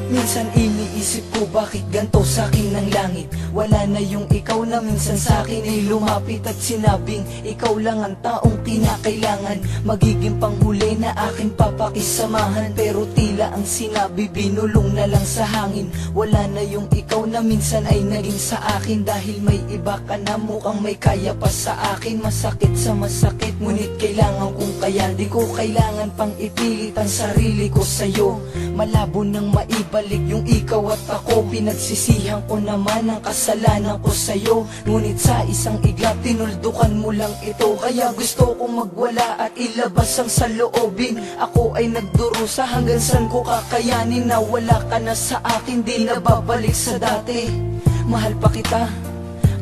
Minsan iniisip ko bakit ganto sa'kin ng langit. Wala na yung ikaw na minsan sa'kin ay lumapit at sinabing ikaw lang ang taong kinakailangan. Magiging panghuli na aking papakisamahan. Pero tila ang sinabi binulong na lang sa hangin. Wala na yung ikaw na minsan ay naging sa akin. Dahil may iba ka na mukhang may kaya pa sa akin. Masakit sa masakit, ngunit kailangan kong kaya. Di ko kailangan pang ipilit ang sarili ko sa'yo. Malabo nang maibalik yung ikaw at ako. Pinagsisihan ko naman ang kasalanan ko sa'yo. Ngunit sa isang iglap tinuldukan mo lang ito. Kaya gusto kong magwala at ilabas ang saloobin. Ako ay nagdurusa hanggang saan ko kakayanin. Na wala ka na sa akin, di na babalik sa dati. Mahal pa kita,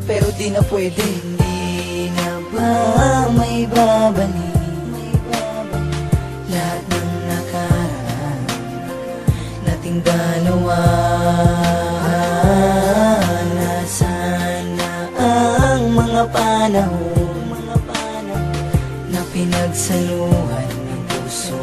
pero di na pwede. Hindi na ba may babalik lahat ng nakaraan nating dalawa? Nasaan na ang mga panahon na pinagsaluhan ng puso?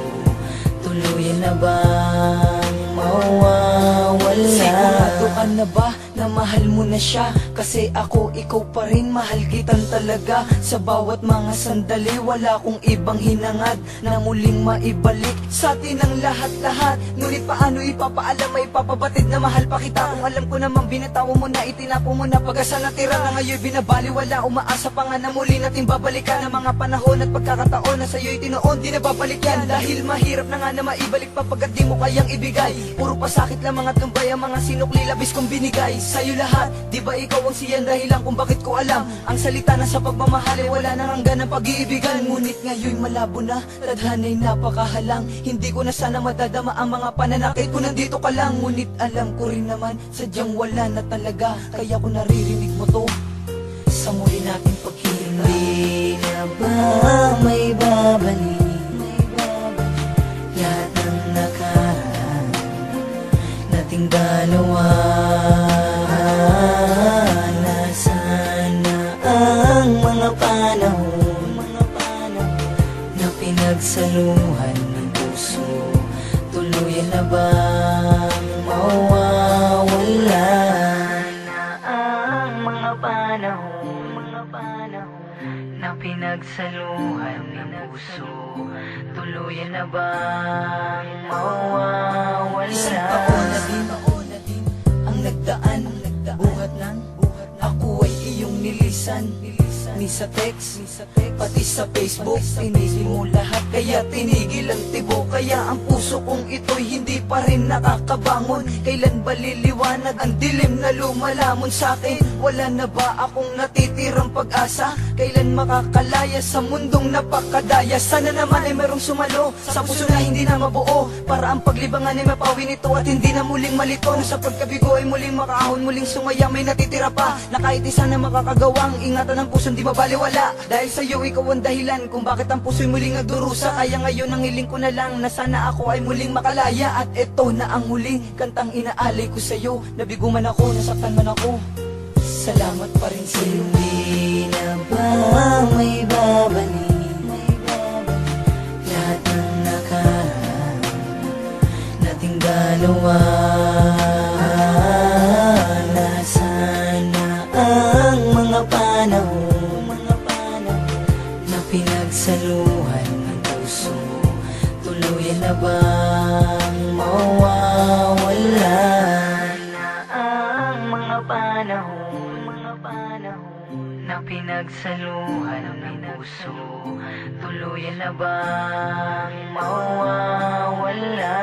Tuluyan na bang mawawala? Sigurado ka na ba na mahal mo na siya? Kasi ako, ikaw pa rin, mahal kitan talaga. Sa bawat mga sandali, wala kong ibang hinangad na muling maibalik sa atin ang lahat-lahat. Ngunit paano ipapaalam, may papabatid na mahal pa kita? Kung alam ko namang binatawa mo na, itinapo mo na, pag-asa na tira na ngayon binabaliwala. Umaasa pa nga na muli natin babalikan ang mga panahon at pagkakataon na sa'yo'y tinoon, di na babalik yan. Dahil mahirap na nga na maibalik pa pagkat di mo kayang ibigay. Puro pasakit lang mga tumbay, ang mga sinukli labis kong binigay sa'yo lahat. Di ba ikaw ang siyan dahilan kung bakit ko alam ang salita na sa pagmamahal ay wala nang hanggan ng pag-iibigan. Ngunit ngayon malabo na, tadhana'y napakahalang. Hindi ko na sana madadama ang mga pananakit ko, nandito ka lang. Ngunit alam ko rin naman, sadyang wala na talaga. Kaya ko naririnig mo to sa muli nating paghihinga. Hindi na ba may babalik lahat ng nakaraan nating dalawa? Nasaan na ang mga panahon na pinagsaluhan ng puso? Tuluyan na bang mawawala na ang mga panahon na pinagsaluhan ng puso? Tuluyan na bang mawawala? Isang taon na din ang nagdaan, buhat ng ako ay iyong nilisan. Ni sa text, pati sa Facebook, tinigil mo lahat, kaya tinigil ang tibok. Kaya ang puso kong ito'y hindi pa rin nakakabangon. Kailan ba liliwanag ang dilim na lumalamon sa'kin? Wala na ba akong natitirang pag-asa? Kailan makakalaya sa mundong napakadaya? Sana naman ay merong sumalo sa puso na hindi na mabuo, para ang paglibangan ay mapawi nito at hindi na muling malito. Na sa pagkabigo ay muling makaahon, muling sumaya, may natitira pa na kahit isa na makakagawang ingatan ng puso di mabaliwala. Dahil sa'yo ikaw ang dahilan kung bakit ang puso'y muling nagdurusa. Kaya ngayon ang hiling ko na lang na sana ako ay muling makalaya. At eto na ang huling kantang inaalay ko sa'yo. Nabigo man ako, nasaktan man ako, salamat pa rin sa'yo. Hindi na ba may babalik lahat ng nakaraan nating dalawa? Nasaan na ang mga panahon na pinagsaluhan ng puso? Tuluyan na bang mawawala na ang mga panahon na pinagsaluhan ng puso? Tuluyan na bang mawawala?